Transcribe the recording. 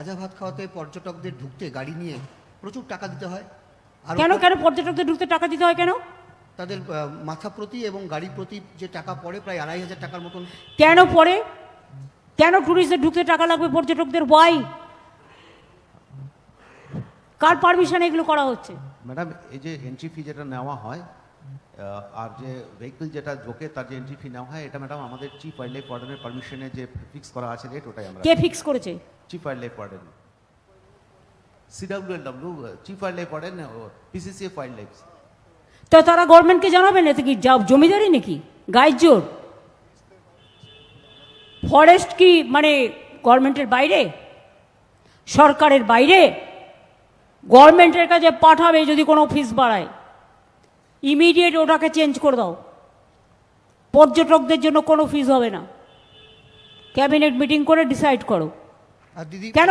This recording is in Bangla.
ভাজা ভাত খাওয়াতে পর্যটকদের ঢুকতে গাড়ি নিয়ে প্রচুর টাকা দিতে হয়। আর কেন কেন পর্যটকদের ঢুকতে টাকা দিতে হয় কেন? তাদের মাথা প্রতি এবং গাড়ি প্রতি যে টাকা পড়ে প্রায় 2,500 টাকার মতন। কেন পড়ে? কেন ট্যুরিস্টদের ঢুকতে টাকা লাগবে পর্যটকদের? ওয়াই? কার পারমিশন এগুলো করা হচ্ছে? ম্যাডাম, এই যে এন্ট্রি ফি যেটা নেওয়া হয় আর যে ভেহিকল যেটা ঢোকে তার যে এন্ট্রি ফি নেওয়া হয়, এটা ম্যাডাম আমাদের চিফ ওয়াইল্ড লাইফ ওয়ার্ডেনের পারমিশনে যে ফিক্স করা আছে রেট, ওটাই আমরা। কে ফিক্স করেছে? Chief wild life warden, CWLW, chief wild life warden, PCCF wild life. তো তারা গভর্নমেন্টকে জানাবেন, এতে কি জমিদারি নাকি, গায়ের জোর? ফরেস্ট কি মানে গভর্নমেন্টের বাইরে, সরকারের বাইরে? গভর্নমেন্টের কাছে পাঠাবে যদি কোনো ফিস বাড়ায়, ইমিডিয়েট ওটাকে চেঞ্জ করে দাও। পর্যটকদের জন্য কোনো ফিস হবে না, ক্যাবিনেট মিটিং করে ডিসাইড করো। আর দিদি কেন